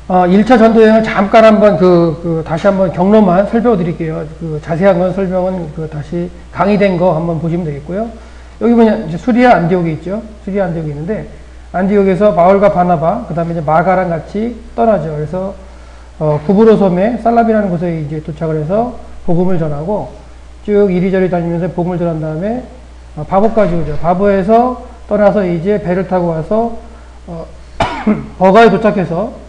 1차 전도여행을 잠깐 한번 다시 한번 경로만 살펴드릴게요. 자세한 건 설명은 다시 강의된 거 한번 보시면 되겠고요. 여기 보면 이제 수리아 안디옥이 있죠. 수리아 안디옥이 있는데, 안디옥에서 바울과 바나바, 그 다음에 이제 마가랑 같이 떠나죠. 그래서, 구브로 섬에 살라비라는 곳에 이제 도착을 해서 복음을 전하고, 쭉 이리저리 다니면서 복음을 전한 다음에, 바보까지 오죠. 바보에서 떠나서 이제 배를 타고 와서, 버가에 도착해서,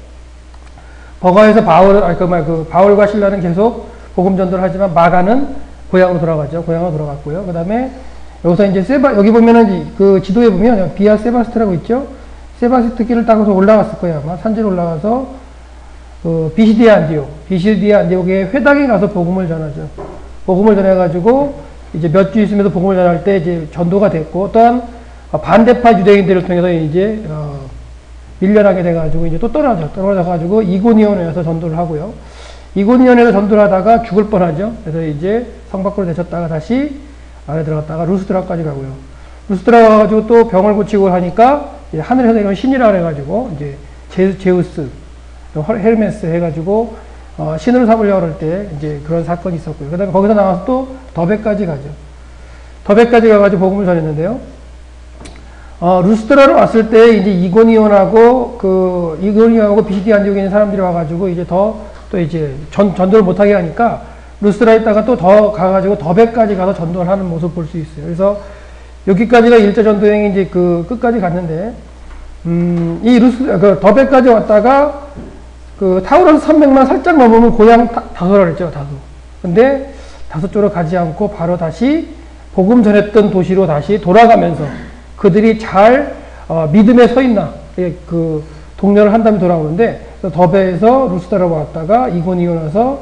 버가에서 바울과 실라는 계속 복음 전도를 하지만 마가는 고향으로 돌아가죠. 고향으로 돌아갔고요. 그 다음에 여기서 이제 여기 보면은 그 지도에 보면 비아 세바스트라고 있죠. 세바스트 길을 따라서 올라갔을 거예요. 아마 산지로 올라가서 비시디아 안디옥의 회당에 가서 복음을 전하죠. 복음을 전해가지고 이제 몇 주 있으면서 복음을 전할 때 이제 전도가 됐고, 또한 반대파 유대인들을 통해서 이제 밀려나게 돼가지고 이제 또 떨어져가지고 이고니온에서 전도를 하고요. 이고니온에서 전도를 하다가 죽을 뻔하죠. 그래서 이제 성 밖으로 내쳤다가 다시 안에 들어갔다가 루스드라까지 가고요. 루스드라 가가지고 또 병을 고치고 하니까 하늘에서 내려온 신이라 그래가지고 이제 제우스, 헤르메스 해가지고 신으로 삼으려고 할 때 이제 그런 사건이 있었고요. 그 다음에 거기서 나와서 또 더베까지 가죠. 더베까지 가가지고 복음을 전했는데요. 루스드라로 왔을 때 이제 이고니온하고 비시디 안디옥에 있는 사람들이 와가지고 이제 또 이제 전도를 못하게 하니까 루스드라에 있다가 또 더 가가지고 더베까지 가서 전도를 하는 모습 볼 수 있어요. 그래서 여기까지가 1차 전도행이 이제 끝까지 갔는데, 더베까지 왔다가 타우러스 산맥만 살짝 넘으면 고향 다소라 그랬죠, 다소. 근데 다소 쪽으로 가지 않고 바로 다시 복음 전했던 도시로 다시 돌아가면서 그들이 잘 믿음에 서 있나 독려를 한 다음에 돌아오는데, 더베에서 루스드라로 왔다가 이고니온 와서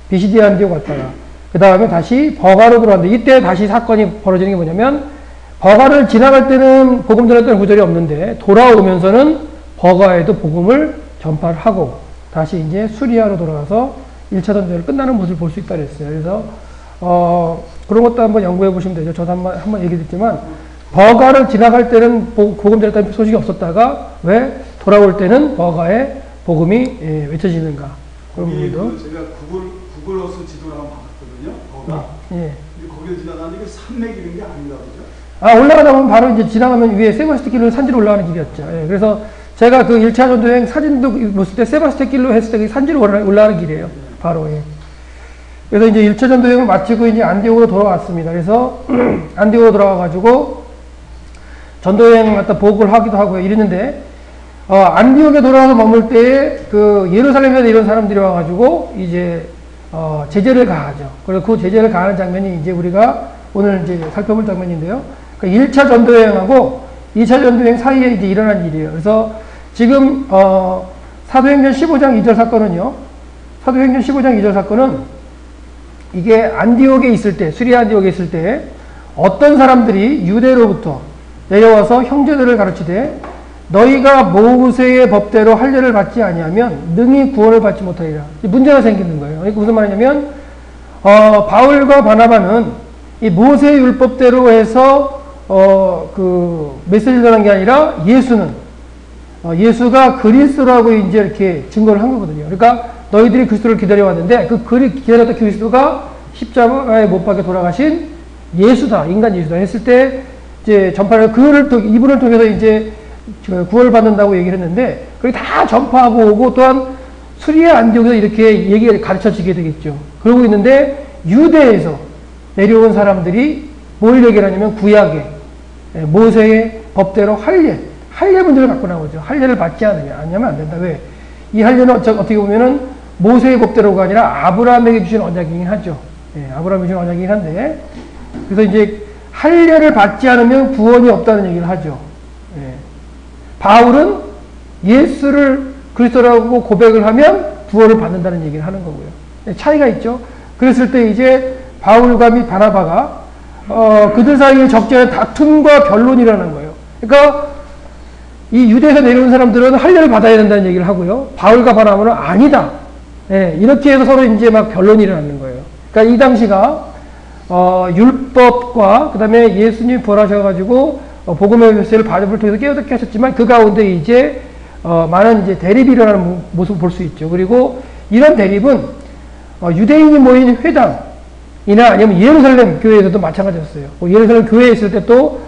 비시디 안디옥 왔다가 그 다음에 다시 버가로 들어왔는데, 이때 다시 사건이 벌어지는 게 뭐냐면, 버가를 지나갈 때는 복음 전했던 구절이 없는데 돌아오면서는 버가에도 복음을 전파를 하고 다시 이제 수리아로 돌아가서 1차 전도를 끝나는 모습을 볼 수 있다 그랬어요. 그래서 그런 것도 한번 연구해 보시면 되죠. 저도 한번 얘기했지만, 버가를 지나갈 때는 복음 전했다는 소식이 없었다가 왜 돌아올 때는 버가에 복음이 외쳐지는가, 그런 부분도. 제가 구글 어스 지도를 한번 봤거든요. 버가. 예. 거기를 지나가는 게 산맥 이런 게 아닌가 보죠. 올라가다 보면 바로 이제 지나가면 위에 세바스트 길로 산지로 올라가는 길이었죠. 예. 그래서 제가 1차 전도여행 사진도 봤을 때 세바스트 길로 했을 때 산지로 올라가는 길이에요. 바로. 예. 그래서 이제 1차 전도여행을 마치고 이제 안디옥으로 돌아왔습니다. 그래서 안디옥으로 돌아와가지고 전도여행 갖다 보고를 하기도 하고요. 이랬는데, 안디옥에 돌아와서 머물 때에 예루살렘에서 이런 사람들이 와가지고 이제 제재를 가하죠. 그래서 그 제재를 가하는 장면이 이제 우리가 오늘 이제 살펴볼 장면인데요. 1차 전도여행하고 2차 전도여행 사이에 이제 일어난 일이에요. 그래서 지금 사도행전 15장 2절 사건은요. 사도행전 15장 2절 사건은 이게 안디옥에 있을 때, 수리아 안디옥에 있을 때 어떤 사람들이 유대로부터 내려와서 형제들을 가르치되 너희가 모세의 법대로 할례를 받지 아니하면 능히 구원을 받지 못하리라. 문제가 생기는 거예요. 그러니까 무슨 말이냐면 바울과 바나바는 이 모세의 율법대로 해서 메시지를 전한 게 아니라 예수가 그리스도라고 이제 이렇게 증거를 한 거거든요. 그러니까 너희들이 그리스도를 기다려왔는데 기다렸던 그리스도가 십자가에 못 박혀 돌아가신 예수다, 인간 예수다 했을 때 이제 전파를 이분을 통해서 이제 구원을 받는다고 얘기를 했는데, 그게 다 전파하고 오고 또한 수리아 안디옥에서 이렇게 얘기가 가르쳐지게 되겠죠. 그러고 있는데 유대에서 내려온 사람들이 뭘 얘기를 하냐면 구약의 모세의 법대로 할례 문제를 갖고 나오죠. 할례를 받지 않으면 안 된다. 왜? 이 할례는 어떻게 보면은 모세의 법대로가 아니라 아브라함에게 주신 언약이긴 하죠. 아브라함에게 주신 언약이긴 한데, 그래서 이제 할례를 받지 않으면 구원이 없다는 얘기를 하죠. 바울은 예수를 그리스도라고 고백을 하면 구원을 받는다는 얘기를 하는 거고요. 차이가 있죠. 그랬을 때 이제 바울과 및 바나바가 그들 사이에 적지 다툼과 변론이라는 거예요. 그러니까 이 유대에서 내려온 사람들은 할례를 받아야 된다는 얘기를 하고요. 바울과 바나바는 아니다. 이렇게 해서 서로 이제 막 변론이 일어나는 거예요. 그러니까 이 당시가 율법과 그 다음에 예수님이 부활하셔가지고 복음의 메시지를 바울을 통해서 깨닫게 하셨지만 그 가운데 이제 많은 이제 대립이 일어나는 모습을 볼 수 있죠. 그리고 이런 대립은 유대인이 모인 회당이나 아니면 예루살렘 교회에서도 마찬가지였어요. 예루살렘 교회에 있을 때 또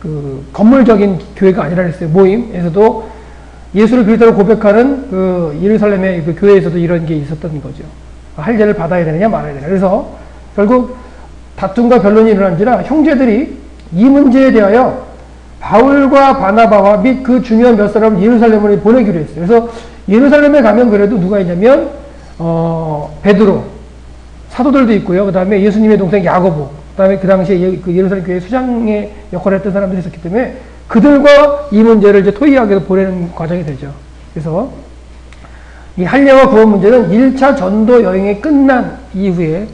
그 건물적인 교회가 아니라 했어요. 모임에서도 예수를 그리스도로 고백하는 그 예루살렘의 그 교회에서도 이런 게 있었던 거죠. 할례를 받아야 되느냐 말아야 되느냐. 그래서 결국 다툼과 변론이 일어난지라 형제들이 이 문제에 대하여 바울과 바나바와 및 그 중요한 몇 사람을 예루살렘으로 보내기로 했어요. 그래서 예루살렘에 가면 그래도 누가 있냐면 베드로, 사도들도 있고요. 그 다음에 예수님의 동생 야고보, 그 다음에 그 당시에 그 예루살렘 교회 수장의 역할을 했던 사람들이 있었기 때문에 그들과 이 문제를 이제 토의하게 보내는 과정이 되죠. 그래서 이 할례와 구원 문제는 1차 전도 여행이 끝난 이후에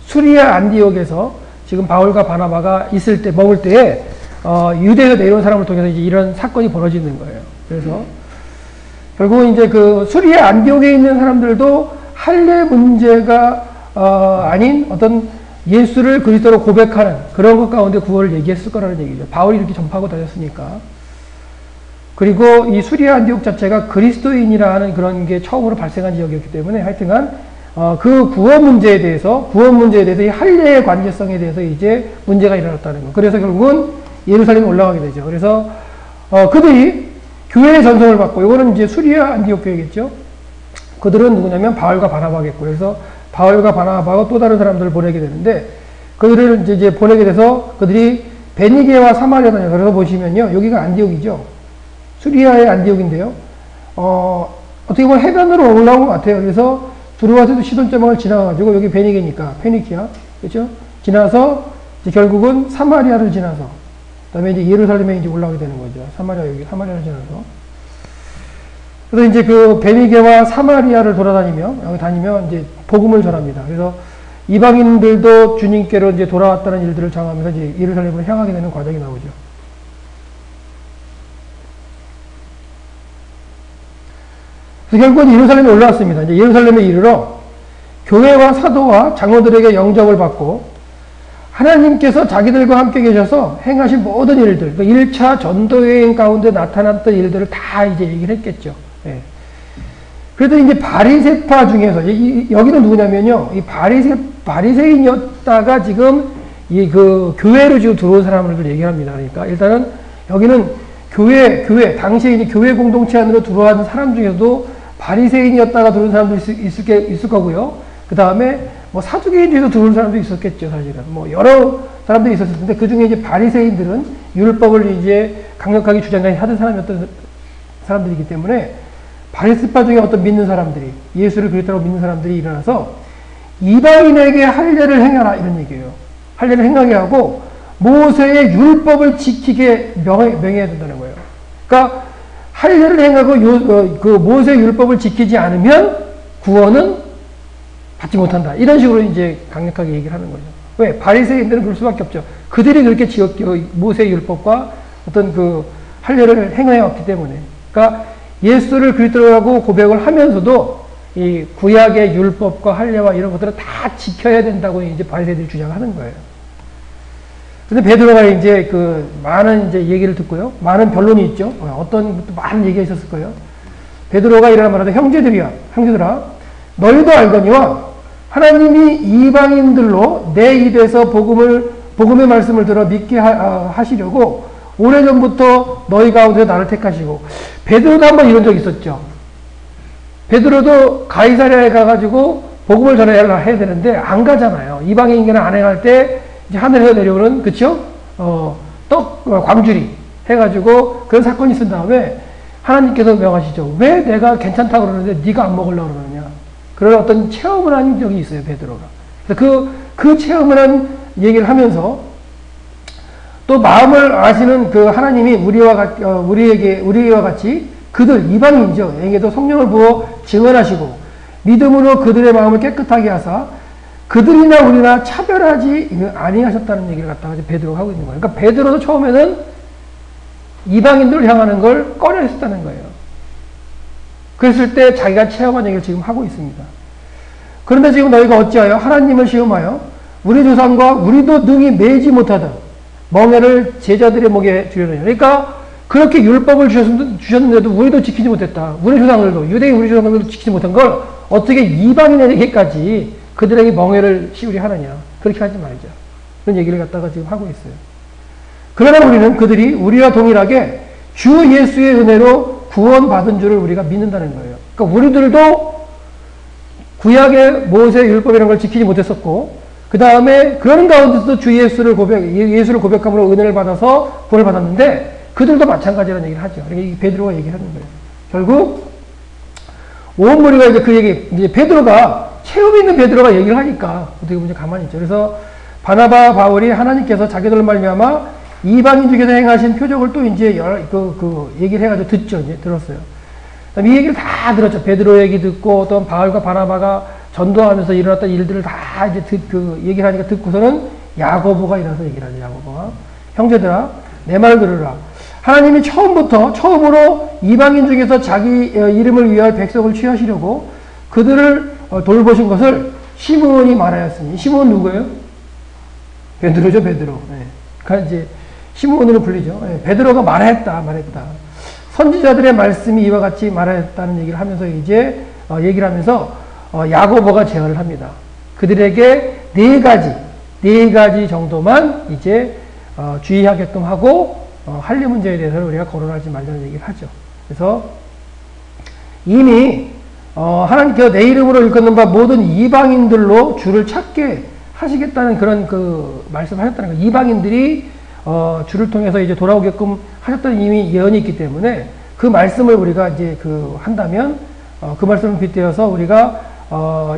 수리아 안디옥에서 지금 바울과 바나바가 있을 때, 먹을 때에 유대에서 내려온 사람을 통해서 이제 이런 사건이 벌어지는 거예요. 그래서 결국은 이제 그 수리아 안디옥에 있는 사람들도 할례 문제가 아닌 어떤 예수를 그리스도로 고백하는 그런 것 가운데 구원을 얘기했을 거라는 얘기죠. 바울이 이렇게 전파하고 다녔으니까. 그리고 이 수리아 안디옥 자체가 그리스도인이라는 그런 게 처음으로 발생한 지역이었기 때문에 하여튼간 그 구원 문제에 대해서 이 할례의 관계성에 대해서 이제 문제가 일어났다는 거. 그래서 결국은 예루살렘에 올라가게 되죠. 그래서 그들이 교회의 전송을 받고, 이거는 이제 수리아 안디옥 교회겠죠. 그들은 누구냐면 바울과 바나바겠고, 그래서 바울과 바나바가 또 다른 사람들을 보내게 되는데, 그들을 이제 보내게 돼서 그들이 베니게와 사마리아 다녀요. 그래서 보시면요, 여기가 안디옥이죠. 수리아의 안디옥인데요. 어떻게 보면 해변으로 올라온 것 같아요. 그래서 두루와스도 시돈자망을 지나가지고 여기 베니게니까 페니키아, 그렇죠? 지나서 이제 결국은 사마리아를 지나서, 그다음에 이제 예루살렘에 이제 올라오게 되는 거죠. 사마리아를 지나서. 그래서 이제 그 베니게와 사마리아를 돌아다니며 여기 다니며 이제 복음을 전합니다. 그래서 이방인들도 주님께로 이제 돌아왔다는 일들을 정하면서 이제 예루살렘으로 향하게 되는 과정이 나오죠. 그래서 결국은 예루살렘에 올라왔습니다. 이제 예루살렘에 이르러 교회와 사도와 장로들에게 영접을 받고 하나님께서 자기들과 함께 계셔서 행하신 모든 일들, 그 1차 전도여행 가운데 나타났던 일들을 다 이제 얘기를 했겠죠. 예. 그래도 이제 바리새파 중에서, 여기는 누구냐면요, 이 바리새인이었다가 지금 이 그 교회로 지금 들어온 사람을 얘기합니다. 그러니까 일단은 여기는 교회, 당시에 이제 교회 공동체 안으로 들어온 사람 중에서도 바리새인이었다가 들어온 사람도 있을 거고요. 그 다음에 뭐 사두개인 중에서 들어온 사람도 있었겠죠, 사실은. 뭐 여러 사람들이 있었을 텐데, 그 중에 이제 바리새인들은 율법을 이제 강력하게 주장하던 사람이었던 사람들이기 때문에 바리새파 중에 어떤 믿는 사람들이, 예수를 그리스도로 믿는 사람들이 일어나서 이방인에게 할례를 행하라 이런 얘기예요. 할례를 행하게 하고 모세의 율법을 지키게 명해야 된다는 거예요. 그러니까 할례를 행하고 그 모세의 율법을 지키지 않으면 구원은 받지 못한다. 이런 식으로 이제 강력하게 얘기를 하는 거죠. 왜? 바리새인들은 그럴 수밖에 없죠. 그들이 그렇게 모세의 율법과 어떤 그 할례를 행해 왔기 때문에. 그러니까 예수를 그리스도라고 고백을 하면서도 이 구약의 율법과 할례와 이런 것들을 다 지켜야 된다고 이제 바리새인들이 주장하는 거예요. 근데 베드로가 이제 그 많은 이제 얘기를 듣고요. 많은 변론이 있죠. 어떤 많은 얘기가 있었을 거예요. 베드로가 이러나 말하되 형제들아, 너희도 알거니와 하나님이 이방인들로 내 입에서 복음의 말씀을 들어 믿게 하시려고 오래전부터 너희 가운데 나를 택하시고. 베드로도 한번 이런 적이 있었죠. 베드로도 가이사랴에 가가지고 복음을 전해야 되는데 안 가잖아요. 이방인에게는 안 행할 때 이제 하늘에서 내려오는, 그쵸? 광주리 해가지고 그런 사건이 있은 다음에 하나님께서 명하시죠. 왜 내가 괜찮다고 그러는데 네가 안 먹으려고 그러느냐. 그런 어떤 체험을 한 적이 있어요, 베드로가. 그래서 그 체험을 한 얘기를 하면서 또 마음을 아시는 그 하나님이 우리와 같이 그들, 이방인이죠. 에게도 성령을 부어 증언하시고 믿음으로 그들의 마음을 깨끗하게 하사 그들이나 우리나 차별하지 아니하셨다는 얘기를 갖다가 베드로가 하고 있는 거예요. 그러니까 베드로도 처음에는 이방인들을 향하는 걸 꺼려 했었다는 거예요. 그랬을 때 자기가 체험한 얘기를 지금 하고 있습니다. 그런데 지금 너희가 어찌하여 하나님을 시험하여 우리 조상과 우리도 능히 매지 못하던 멍에를 제자들의 목에 주려느냐. 그러니까 그렇게 율법을 주셨는데도 우리도 지키지 못했다. 우리 조상들도, 유대인 우리 조상들도 지키지 못한 걸 어떻게 이방인에게까지 그들에게 멍에를 씌우리 하느냐. 그렇게 하지 말자. 그런 얘기를 갖다가 지금 하고 있어요. 그러나 우리는 그들이 우리와 동일하게 주 예수의 은혜로 구원받은 줄을 우리가 믿는다는 거예요. 그러니까 우리들도 구약의 모세 율법이라는 걸 지키지 못했었고, 그 다음에 그런 가운데서도 주 예수를 고백함으로 은혜를 받아서 구원을 받았는데, 그들도 마찬가지라는 얘기를 하죠. 그러니까 베드로가 얘기하는 거예요. 결국 온 무리가 이제 그 얘기, 이제 베드로가 체험 있는 베드로가 얘기를 하니까 어떻게 보면 가만히 있죠. 그래서 바나바 바울이 하나님께서 자기들로 말미암아 이방인 중에서 행하신 표적을 또 이제 얘기를 해가지고 듣죠. 이제 들었어요. 이 얘기를 다 들었죠. 베드로 얘기 듣고 어떤 바울과 바나바가 전도하면서 일어났던 일들을 다 이제 얘기를 하니까 듣고서는 야고보가 일어나서 얘기를 하죠. 야고보가 형제들아 내 말 들으라. 하나님이 처음으로 이방인 중에서 자기 이름을 위하여 백성을 취하시려고 그들을 돌보신 것을 시므온이 말하였으니. 시므온 누구예요? 베드로죠, 베드로. 네. 그러니까 이제 시므온으로 불리죠. 네. 베드로가 말했다. 선지자들의 말씀이 이와 같이 말했다는 얘기를 하면서 이제 얘기를 하면서 야고보가 제안을 합니다. 그들에게 네 가지 정도만 이제 주의하게끔 하고 할례 문제에 대해서는 우리가 거론하지 말자는 얘기를 하죠. 그래서 이미 하나님께서 내 이름으로 일컫는 바 모든 이방인들로 주를 찾게 하시겠다는 그런 말씀을 하셨다는 거예요. 이방인들이 주를 통해서 이제 돌아오게끔 하셨다는 이미 예언이 있기 때문에 그 말씀을 우리가 이제 한다면 그 말씀을 빗대어서 우리가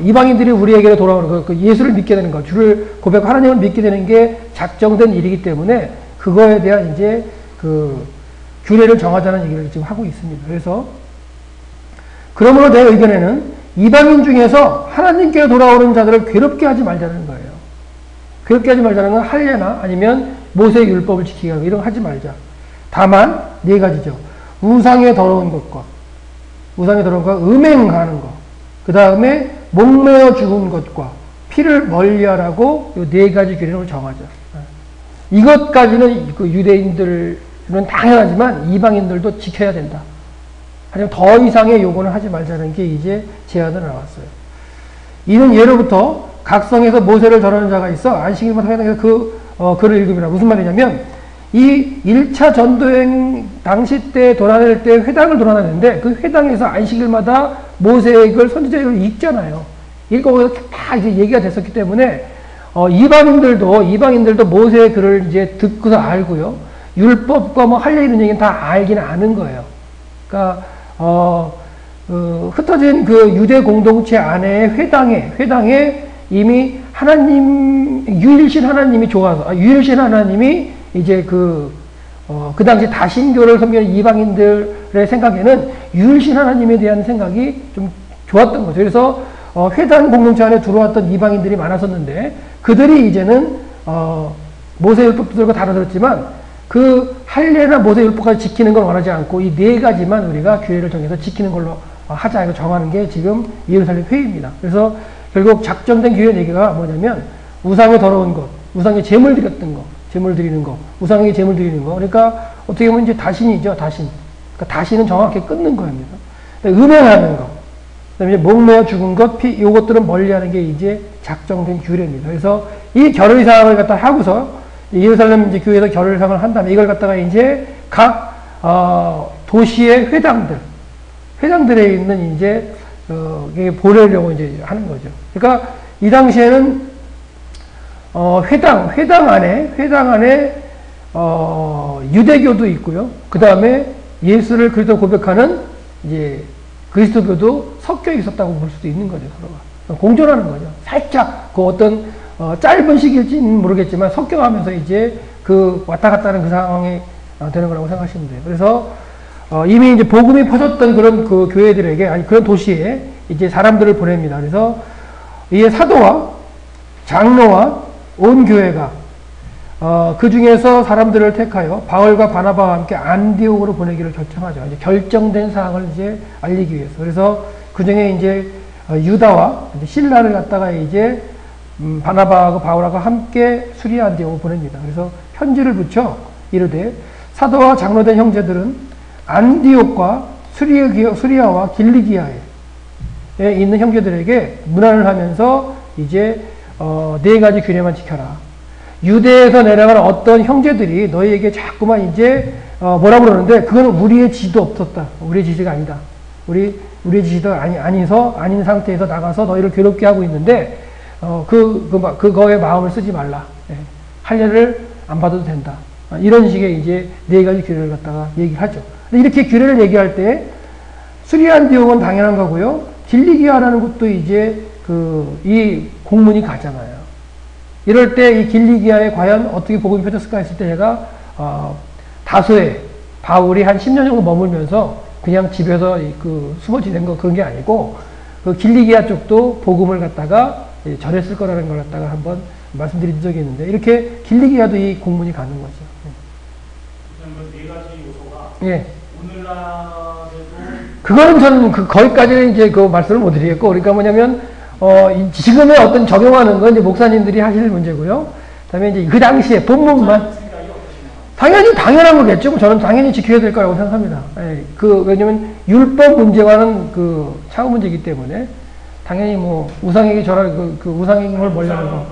이방인들이 우리에게로 돌아오는 예수를 믿게 되는 것, 주를 고백하고 하나님을 믿게 되는 게 작정된 일이기 때문에 그거에 대한 이제 규례를 정하자는 얘기를 지금 하고 있습니다. 그래서 그러므로 내 의견에는 이방인 중에서 하나님께 돌아오는 자들을 괴롭게 하지 말자는 거예요. 괴롭게 하지 말자는 건 할례나 아니면 모세의 율법을 지키기 하고 이런 거 하지 말자. 다만 네 가지죠. 우상에 더러운 것과 음행하는 것, 그 다음에 목매어 죽은 것과 피를 멀리하라고 이 네 가지 규례를 정하자. 이것까지는 유대인들은 당연하지만 이방인들도 지켜야 된다. 하지만 더 이상의 요구는 하지 말자는 게 이제 제안으로 나왔어요. 이는 예로부터 각성에서 모세를 전하는 자가 있어 안식일마다 회당에서 글을 읽음이라. 무슨 말이냐면 이 1차 전도행 당시 때 돌아다닐 때 회당을 돌아다니는데 그 회당에서 안식일마다 모세의 글 선지자를 읽잖아요. 읽고 다 이제 얘기가 됐었기 때문에 이방인들도 모세의 글을 이제 듣고서 알고요. 율법과 할례 이런 얘기는 다 알기는 아는 거예요. 그러니까 흩어진 유대 공동체 안에 회당에 이미 유일신 하나님이 좋아서 유일신 하나님이 이제 그 당시 다신교를 섬기는 이방인들의 생각에는 유일신 하나님에 대한 생각이 좀 좋았던 거죠. 그래서 회당 공동체 안에 들어왔던 이방인들이 많았었는데 그들이 이제는 모세 율법도 들고 다 들었지만 그 할례나 모세 율법까지 지키는 걸 원하지 않고 이 네 가지만 우리가 규례를 정해서 지키는 걸로 하자 이거 정하는 게 지금 예루살렘 회의입니다. 그래서 결국 작정된 규례 얘기가 뭐냐면 우상에 더러운 것, 우상에 제물 드렸던 것, 제물 드리는 거, 우상에게 제물 드리는 거. 그러니까 어떻게 보면 이제 다신이죠, 다신. 그러니까 다신은 정확히 끊는 겁니다. 음행하는 거, 그다음에 목매어 죽은 것, 피, 요것들은 멀리하는 게 이제 작정된 규례입니다. 그래서 이 결의사항을 갖다 하고서 예루살렘 이제 교회에서 결의사항을 한 다음에 이걸 갖다가 이제 각 도시의 회당들에 있는 이제 보내려고 이제 하는 거죠. 그러니까 이 당시에는 회당 안에 유대교도 있고요. 그 다음에 예수를 그리스도 고백하는 이제 그리스도교도 섞여 있었다고 볼 수도 있는 거죠. 서로가 공존하는 거죠. 살짝 어떤 짧은 시기일지는 모르겠지만 섞여가면서 이제 왔다 갔다 하는 그 상황이 되는 거라고 생각하시면 돼요. 그래서 이미 이제 복음이 퍼졌던 그런 교회들에게 아니 그런 도시에 이제 사람들을 보냅니다. 그래서 이에 사도와 장로와 온 교회가 그 중에서 사람들을 택하여 바울과 바나바와 함께 안디옥으로 보내기를 결정하죠. 이제 결정된 사항을 이제 알리기 위해서. 그래서 그 중에 이제 유다와 실라를 갖다가 이제 바나바하고 바울하고 함께 수리아 안디옥으로 보냅니다. 그래서 편지를 붙여 이르되 사도와 장로된 형제들은 안디옥과 수리아와 길리기아에 있는 형제들에게 문안을 하면서 이제 네 가지 규례만 지켜라. 유대에서 내려가는 어떤 형제들이 너희에게 자꾸만 이제 뭐라고 그러는데 그거는 우리의 지도 없었다. 우리의 지시가 아니다. 우리의 지시도 아닌 상태에서 나가서 너희를 괴롭게 하고 있는데 그거에 마음을 쓰지 말라. 예. 할례를 안 받아도 된다. 이런 식의 이제 네 가지 규례를 갖다가 얘기를 하죠. 이렇게 규례를 얘기할 때 수리아 안디옥은 당연한 거고요. 길리기아라는 것도 이제 이 공문이 가잖아요. 이럴 때 이 길리기아에 과연 어떻게 복음이 펴졌을까 했을 때 제가 다소에 바울이 한 10년 정도 머물면서 그냥 집에서 숨어 지낸 거 그런 게 아니고 그 길리기아 쪽도 복음을 갖다가 전했을 거라는 걸 갖다가 한번 말씀드린 적이 있는데 이렇게 길리기아도 이 공문이 가는 거죠. 네 가지 요소가 예. 오늘날에도 그거는 저는 거기까지는 이제 그 말씀을 못 드리겠고 그러니까 뭐냐면 지금의 어떤 적용하는 건 이제 목사님들이 하실 문제고요. 그다음에 이제 그 당시에 본문만 당연히 당연한 거겠죠. 저는 당연히 지켜야 될 거라고 생각합니다. 예, 왜냐면 율법 문제와는 차후 문제이기 때문에 당연히 뭐 우상에게 절할 그 우상행을 멀리하는 거.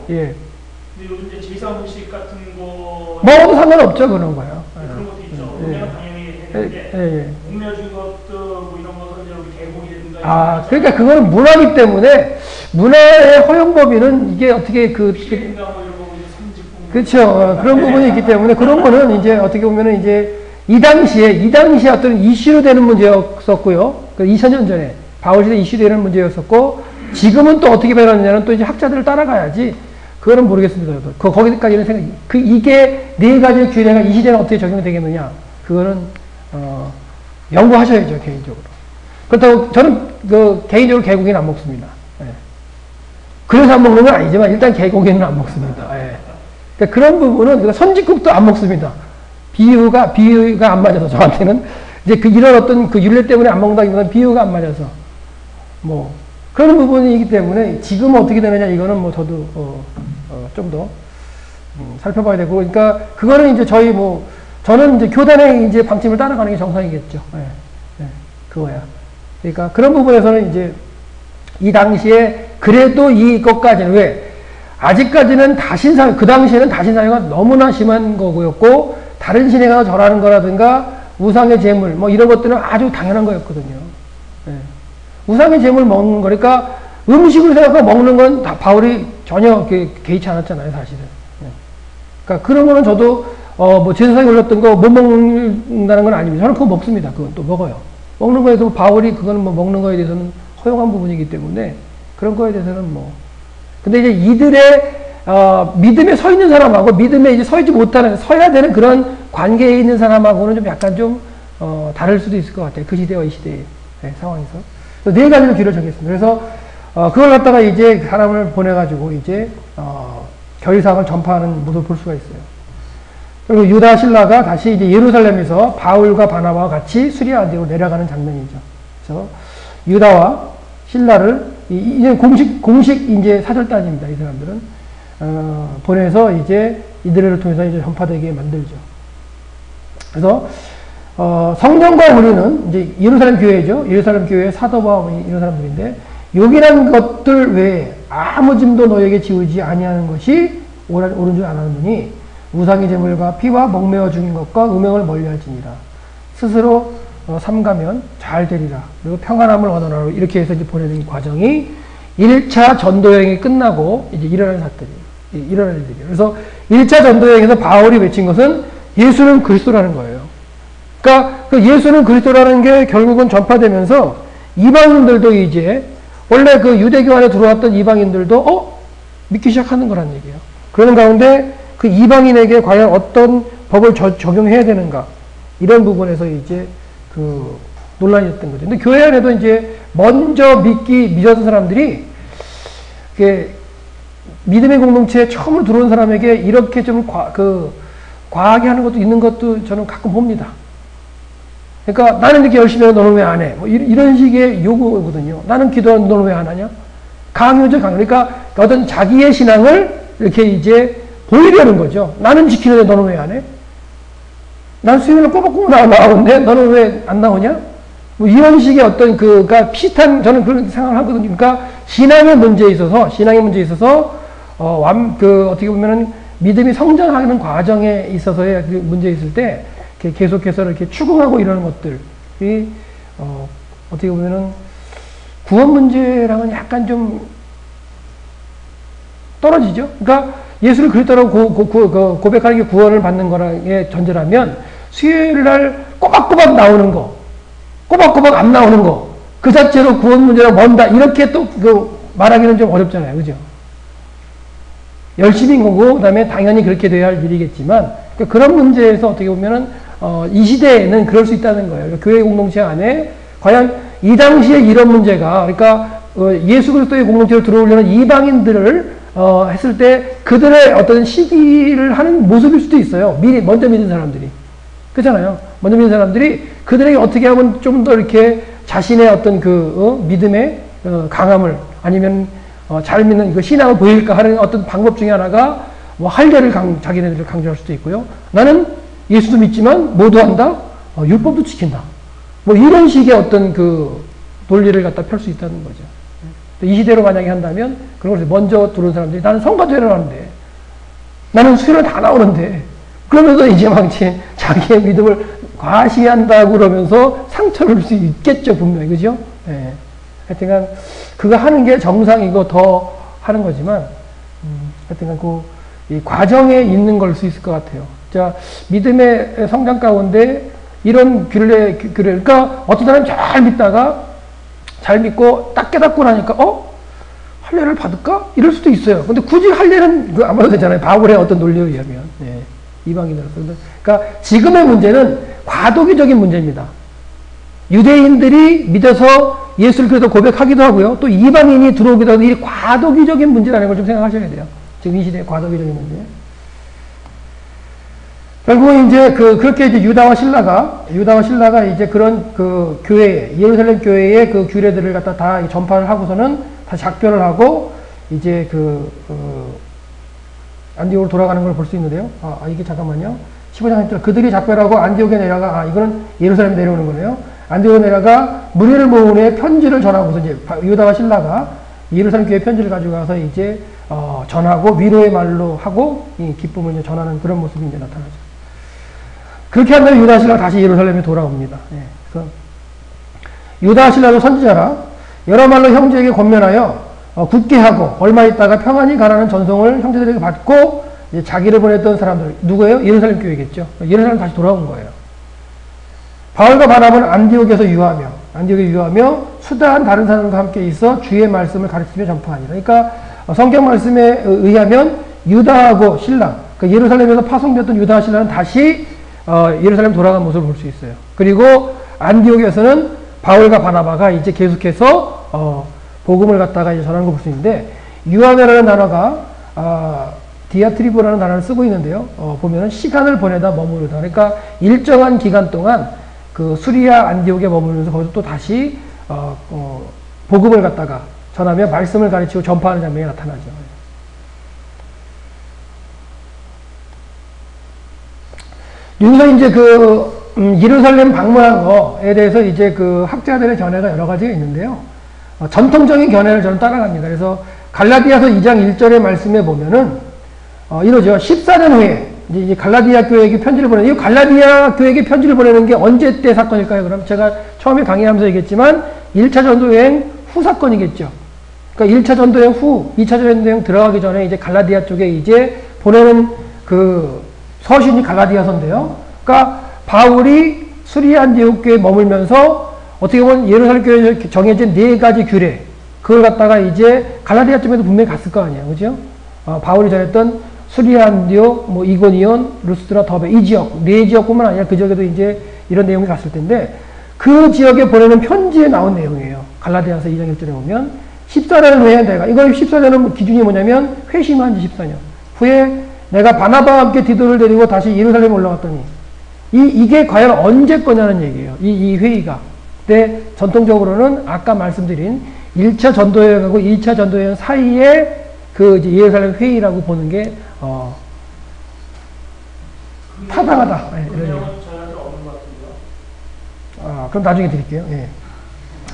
예. 근데 요즘 이제 제사음식 같은 거 먹어도 상관없죠 그런 거요. 그런 것도 있죠. 예. 우리가 당연히 했는데 예. 옮겨준 것들 뭐 이런 것은 이제 개봉이 된다. 그러니까 그거는 문화이기 때문에 문화의 허용 범위는 이게 어떻게 그렇죠. 그런 부분이 있기 때문에 그런 거는 이제 어떻게 보면은 이제 이 당시에 어떤 이슈로 되는 문제였었고요. 2000년 전에 바울 시대 이슈되는 문제였었고 지금은 또 어떻게 변하느냐는 또 이제 학자들을 따라가야지 그거는 모르겠습니다. 거기까지는 이게 네 가지의 규례가 이 시대는 어떻게 적용이 되겠느냐 그거는 연구하셔야죠 개인적으로. 그렇다고 저는 개인적으로 개고기는 안 먹습니다. 예. 그래서 안 먹는 건 아니지만 일단 개고기는 안 먹습니다. 예. 그러니까 그런 부분은 선지국도 안 먹습니다. 비유가 안 맞아서 저한테는 이제 이런 어떤 율례 때문에 안 먹는다기보다는 비유가 안 맞아서 뭐 그런 부분이기 때문에 지금 어떻게 되느냐 이거는 뭐 저도 좀 더 살펴봐야 되고 그러니까 그거는 이제 저는 이제 교단의 이제 방침을 따라가는 게 정상이겠죠. 예. 그거야. 그러니까 그런 부분에서는 이제 이 당시에 그래도 이것까지는 왜 아직까지는 다신사회 그 당시에는 다신사회가 너무나 심한 거고였고 다른 신에 가서 절하는 거라든가 우상의 제물 뭐 이런 것들은 아주 당연한 거였거든요. 예. 우상의 제물 먹는 거니까 음식을 생각하고 먹는 건 다 바울이 전혀 개의치 않았잖아요, 사실은. 예. 그러니까 그런 거는 저도 뭐 제사상에 올렸던 거 못 먹는다는 건 아닙니다. 저는 그거 먹습니다. 그건 또 먹어요. 먹는 거에도 바울이 그거는 뭐 먹는 거에 대해서는 허용한 부분이기 때문에 그런 거에 대해서는 뭐. 근데 이제 이들의 믿음에 서 있는 사람하고 믿음에 이제 서있지 못하는 서야 되는 그런 관계에 있는 사람하고는 좀 약간 좀 다를 수도 있을 것 같아요. 그 시대와 이 시대의 상황에서. 그래서 네 가지로 규례를 정했습니다. 그래서 그걸 갖다가 이제 사람을 보내가지고 이제 결의사항을 전파하는 모습을 볼 수가 있어요. 그리고 유다 신라가 다시 이제 예루살렘에서 바울과 바나바와 같이 수리아 안디옥으로 내려가는 장면이죠. 그래서 유다와 신라를 이제 공식 이제 사절단입니다. 이 사람들은 보내서 이제 이들을 통해서 이제 전파되게 만들죠. 그래서 성령과 우리는 이제 예루살렘 교회죠. 예루살렘 교회의 사도와 이런 사람들인데 요긴한 것들 외에 아무 짐도 너에게 지우지 아니하는 것이 옳은 줄 아느니 우상의 제물과 피와 목매어 죽인 것과 음행을 멀리할지니라. 스스로 삼가면 잘 되리라. 그리고 평안함을 얻어라. 이렇게 해서 이제 보내는 과정이 1차 전도여행이 끝나고 이제 일어날 일들이에요. 그래서 1차 전도여행에서 바울이 외친 것은 예수는 그리스도라는 거예요. 그러니까 그 예수는 그리스도라는 게 결국은 전파되면서 이방인들도 이제 원래 그 유대교 안에 들어왔던 이방인들도 믿기 시작하는 거란 얘기예요. 그러는 가운데 그 이방인에게 과연 어떤 법을 적용해야 되는가 이런 부분에서 이제 논란이었던 거죠. 근데 교회 안에도 이제 먼저 믿었던 사람들이 믿음의 공동체에 처음으로 들어온 사람에게 이렇게 좀 과하게 하는 것도 있는 것도 저는 가끔 봅니다. 그러니까 나는 이렇게 열심히 해서 너는 왜 안 해? 뭐 이런 식의 요구거든요. 나는 기도하는데 너는 왜 안 하냐? 강요죠, 강요. 그러니까 어떤 자기의 신앙을 이렇게 이제 보이려는 거죠. 나는 지키는데 너는 왜 안 해? 난 수요일에 꼬박꼬박 나오는데 너는 왜 안 나오냐? 뭐 이런 식의 어떤 그가 비슷한 저는 그런 생각을 하거든요. 그러니까 신앙의 문제에 있어서 어떻게 보면은 믿음이 성장하는 과정에 있어서의 그 문제 있을 때 계속해서 이렇게 추궁하고 이러는 것들이 어떻게 보면은 구원 문제랑은 약간 좀 떨어지죠. 그러니까 예수를 그리스도라고 고백하는 게 구원을 받는 거라의 전제라면 수요일 날 꼬박꼬박 나오는 거, 꼬박꼬박 안 나오는 거, 그 자체로 구원 문제랑 먼다 이렇게 또 말하기는 좀 어렵잖아요, 그죠? 열심인 거고, 그 다음에 당연히 그렇게 돼야 할 일이겠지만, 그런 문제에서 어떻게 보면은, 이 시대에는 그럴 수 있다는 거예요. 교회 공동체 안에, 과연 이 당시에 이런 문제가, 그러니까, 예수 그리스도의 공동체로 들어오려는 이방인들을, 했을 때, 그들의 어떤 시기를 하는 모습일 수도 있어요. 먼저 믿은 사람들이. 그렇잖아요. 먼저 믿은 사람들이 그들에게 어떻게 하면 좀 더 이렇게 자신의 어떤 믿음의, 강함을, 아니면, 잘 믿는 그 신앙을 보일까 하는 어떤 방법 중에 하나가 뭐 할례를 자기네들을 강조할 수도 있고요. 나는 예수도 믿지만 뭐도 한다? 율법도 지킨다. 뭐 이런 식의 어떤 그 논리를 갖다 펼 수 있다는 거죠. 이 시대로 만약에 한다면 그런 것을 먼저 들어온 사람들이 나는 성가죄를 하는데 나는 수요일 다 나오는데 그러면서 이제 막 자기의 믿음을 과시한다고 그러면서 상처를 줄 수 있겠죠, 분명히. 그죠? 예. 하여튼간 그거 하는 게 정상이고 더 하는 거지만 하여튼간 이 과정에 있는 걸 수 있을 것 같아요. 자, 믿음의 성장 가운데 이런 규례 그러니까 어떤 사람이 잘 믿다가 잘 믿고 딱 깨닫고 나니까 할례를 받을까? 이럴 수도 있어요. 근데 굳이 할례는 안 받아도 되잖아요. 바울의 어떤 논리에 의하면. 네. 이방인으로서. 그러니까 지금의 문제는 과도기적인 문제입니다. 유대인들이 믿어서 예수를 그래도 고백하기도 하고요. 또 이방인이 들어오기도 하고, 이 과도기적인 문제라는 걸 좀 생각하셔야 돼요. 지금 이 시대의 과도기적인 문제. 결국은 이제 그렇게 이제 유다와 신라가 이제 그런 그 교회, 예루살렘 교회의 그 규례들을 갖다 다 전파를 하고서는 다 작별을 하고, 이제 안디옥으로 돌아가는 걸 볼 수 있는데요. 이게 잠깐만요. 15장 1절. 그들이 작별하고 안디옥에 내려가, 이거는 예루살렘에 내려오는 거네요. 안디옥에 내려가 무리를 모은 후에 편지를 전하고서 이제 유다와 신라가 예루살렘 교회 편지를 가지고 가서 이제 전하고 위로의 말로 하고 이 기쁨을 이제 전하는 그런 모습이 이제 나타나죠. 그렇게 한다면 유다와 신라가 다시 예루살렘에 돌아옵니다. 예. 그래서 유다와 신라도 선지자라 여러 말로 형제에게 권면하여 굳게 하고 얼마 있다가 평안히 가라는 전송을 형제들에게 받고 이제 자기를 보냈던 사람들 누구예요? 예루살렘 교회겠죠. 예루살렘 다시 돌아온 거예요. 바울과 바나바는 안디옥에서 유하며 수다한 다른 사람과 함께 있어 주의 말씀을 가르치며 전파하니라. 그러니까 성경 말씀에 의하면 유다하고 신라, 그러니까 예루살렘에서 파송됐던 유다와 신라는 다시 예루살렘 돌아간 모습을 볼 수 있어요. 그리고 안디옥에서는 바울과 바나바가 이제 계속해서 복음을 갖다가 이제 전하는 걸 볼 수 있는데, 유하며라는 단어가 디아트리보라는 단어를 쓰고 있는데요. 보면은 시간을 보내다 머무르다. 그러니까 일정한 기간 동안 그 수리아 안디옥에 머무르면서 거기서 또 다시 복음을 갖다가 전하며 말씀을 가르치고 전파하는 장면이 나타나죠. 여기서 이제 예루살렘 방문한 거에 대해서 이제 학자들의 견해가 여러 가지가 있는데요. 전통적인 견해를 저는 따라갑니다. 그래서 갈라디아서 2장 1절의 말씀에 보면은 이러죠. 14년 후에 이제 갈라디아 교회에게 편지를 보내는, 이 갈라디아 교회에게 편지를 보내는 게 언제 때 사건일까요? 그럼 제가 처음에 강의하면서 얘기했지만 1차 전도여행 후 사건이겠죠. 그러니까 1차 전도여행 후, 2차 전도여행 들어가기 전에 이제 갈라디아 쪽에 이제 보내는 서신이 갈라디아서인데요. 그러니까 바울이 수리아 안디옥 교회에 머물면서 어떻게 보면 예루살렘 교회에 정해진 4가지 규례, 그걸 갖다가 이제 갈라디아 쪽에도 분명히 갔을 거 아니에요. 그죠? 바울이 전했던 수리아 안디옥, 뭐 이고니온, 루스드라, 더베, 이 지역, 4지역뿐만 아니라 그 지역에도 이제 이런 내용이 갔을 텐데, 그 지역에 보내는 편지에 나온 내용이에요. 갈라디아서 2장 1절에 보면 14년 후에 이거 14년은 기준이 뭐냐면 회심한 지 14년 후에 내가 바나바와 함께 디도를 데리고 다시 예루살렘에 올라갔더니, 이게 과연 언제 거냐는 얘기예요. 이 회의가. 근데 전통적으로는 아까 말씀드린 1차 전도여행하고 2차 전도여행 사이에 이제 예루살렘 회의라고 보는 게 타당하다. 그 내용은 저희가 그럼 나중에 드릴게요. 예.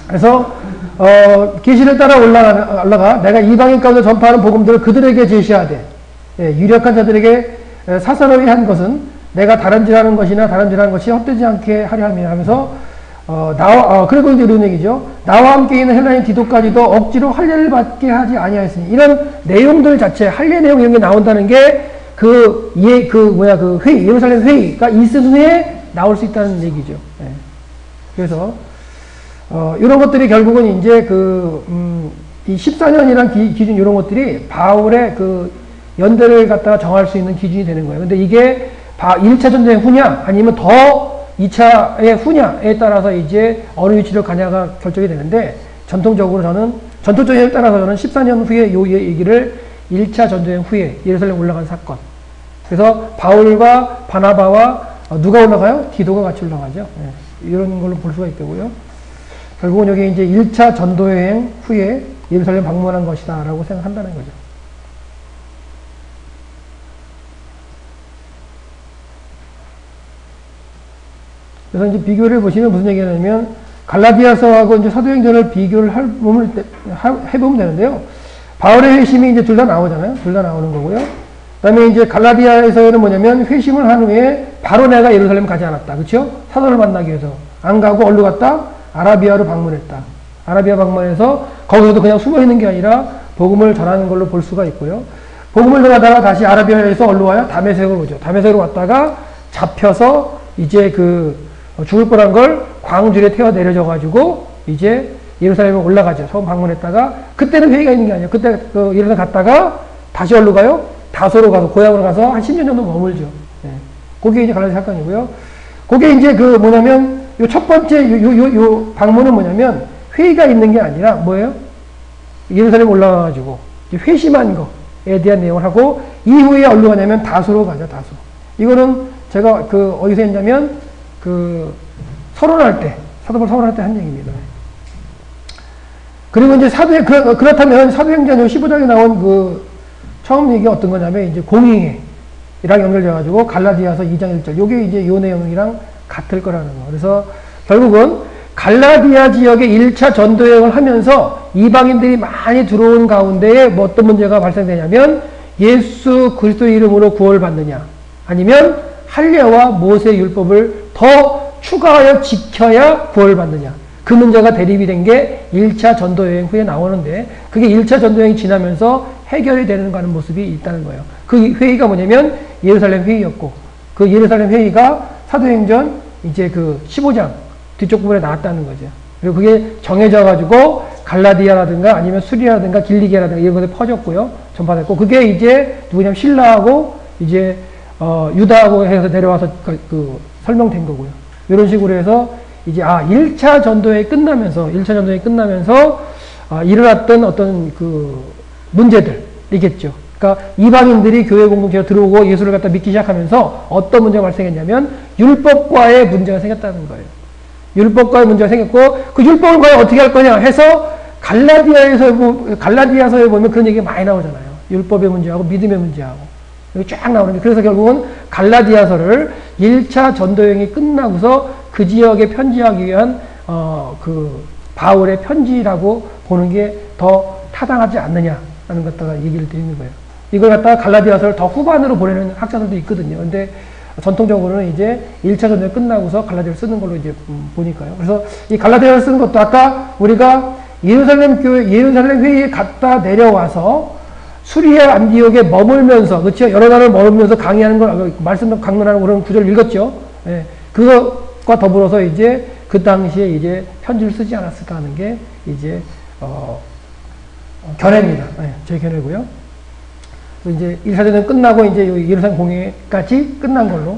그래서 계시를 따라 올라가 내가 이방인 가운데 전파하는 복음들을 그들에게 제시하되 예, 유력한 자들에게 사사로이 한 것은 내가 다른질하는 것이나 다른질하는 것이 헛되지 않게 하려 함이라 하면서 그리고 이제 이런 얘기죠. 나와 함께 있는 헬라인 디도까지도 억지로 할례를 받게 하지 아니하였으니 이런 내용들 자체 할례 내용 이런 게 나온다는 게 회의 예루살렘 회의가 있은 후에 나올 수 있다는 얘기죠. 예. 그래서 이런 것들이 결국은 이제 이 14년이란 기준 이런 것들이 바울의 그 연대를 갖다가 정할 수 있는 기준이 되는 거예요. 근데 이게 1차 전쟁 후냐 아니면 더 2차의 후냐에 따라서 이제 어느 위치로 가냐가 결정이 되는데 전통적에 따라서 저는 14년 후에 요 얘기를 1차 전쟁 후에 예루살렘 올라간 사건. 그래서 바울과 바나바와 누가 올라가요? 디도가 같이 올라가죠. 예. 이런 걸로 볼 수가 있고요. 결국은 여기 이제 1차 전도여행 후에 예루살렘 방문한 것이다 라고 생각한다는 거죠. 그래서 이제 비교를 보시면 무슨 얘기가 나냐면 갈라디아서하고 이제 사도행전을 비교를 해보면 되는데요. 바울의 회심이 이제 둘 다 나오잖아요. 둘 다 나오는 거고요. 그 다음에 이제 갈라디아에서는 뭐냐면 회심을 한 후에 바로 내가 예루살렘 가지 않았다. 그쵸? 사도를 만나기 위해서. 안 가고 어디로 갔다? 아라비아로 방문했다. 아라비아 방문해서 거기서도 그냥 숨어 있는 게 아니라 복음을 전하는 걸로 볼 수가 있고요. 복음을 전하다가 다시 아라비아에서 어디로 와요? 다메섹으로 오죠. 다메섹으로 왔다가 잡혀서 이제 죽을 뻔한 걸 광주에 태워 내려져 가지고 이제 예루살렘에 올라가죠. 처음 방문했다가 그때는 회의가 있는 게 아니에요. 그때 예루살렘 갔다가 다시 어디로 가요? 다소로 가서 고향으로 가서 한 10년 정도 머물죠. 예. 그게 이제 갈라디아 사건이고요. 그게 이제 뭐냐면 요 첫 번째 요 방문은 뭐냐면 회의가 있는 게 아니라 뭐예요? 예루살렘 올라가 가지고 회심한 거에 대한 내용을 하고 이후에 어디로 가냐면 다소로 가죠. 다소. 이거는 제가 어디서 했냐면 서론할 때, 사도벌 서론할 때 한 얘기입니다. 그리고 이제 그렇다면 사도행전 15장에 나온 처음 얘기가 어떤 거냐면 이제 공의회랑 연결돼가지고 갈라디아서 2장 1절. 요게 이제 요 내용이랑 같을 거라는 거. 그래서 결국은 갈라디아 지역에 1차 전도여행을 하면서 이방인들이 많이 들어온 가운데에 뭐 어떤 문제가 발생되냐면 예수 그리스도의 이름으로 구원을 받느냐 아니면 할례와 모세 율법을 더 추가하여 지켜야 구원을 받느냐. 그 문제가 대립이 된 게 1차 전도여행 후에 나오는데 그게 1차 전도여행이 지나면서 해결이 되는 모습이 있다는 거예요. 그 회의가 뭐냐면 예루살렘 회의였고 그 예루살렘 회의가 사도행전 이제 15장 뒤쪽 부분에 나왔다는 거죠. 그리고 그게 정해져 가지고 갈라디아라든가 아니면 수리아라든가 길리기아라든가 이런 곳에 퍼졌고요. 전파됐고 그게 이제 누구냐면 신라하고 이제 유다하고 해서 내려와서 설명된 거고요. 이런 식으로 해서 이제 1차 전도회 끝나면서 일어났던 어떤 문제들이겠죠. 그러니까 이방인들이 교회 공동체에 들어오고 예수를 갖다 믿기 시작하면서 어떤 문제가 발생했냐면 율법과의 문제가 생겼다는 거예요. 율법과의 문제가 생겼고 그 율법을 과연 어떻게 할 거냐 해서 갈라디아서에 보면 그런 얘기가 많이 나오잖아요. 율법의 문제하고 믿음의 문제하고 여기 쫙 나오는데 그래서 결국은 갈라디아서를 1차 전도여행이 끝나고서 그 지역에 편지하기 위한 바울의 편지라고 보는 게 더 타당하지 않느냐라는 것다가 얘기를 드리는 거예요. 이걸 갖다가 갈라디아서를 더 후반으로 보내는 학자들도 있거든요. 근데 전통적으로는 이제 1차 전도여행 끝나고서 갈라디아를 쓰는 걸로 이제 보니까요. 그래서 이 갈라디아를 쓰는 것도 아까 우리가 예루살렘 회의에 갔다 내려와서 수리아 안디옥에 머물면서, 그렇죠? 여러 날을 머물면서 강의하는 걸, 말씀도 강론하는 그런 구절을 읽었죠? 예. 그것과 더불어서 이제 그 당시에 이제 편지를 쓰지 않았을까 하는 게 이제, 견해입니다. 예, 제 견해고요. 이제 1차전은 끝나고 이제 예루살렘 공회까지 끝난 걸로,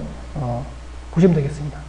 보시면 되겠습니다.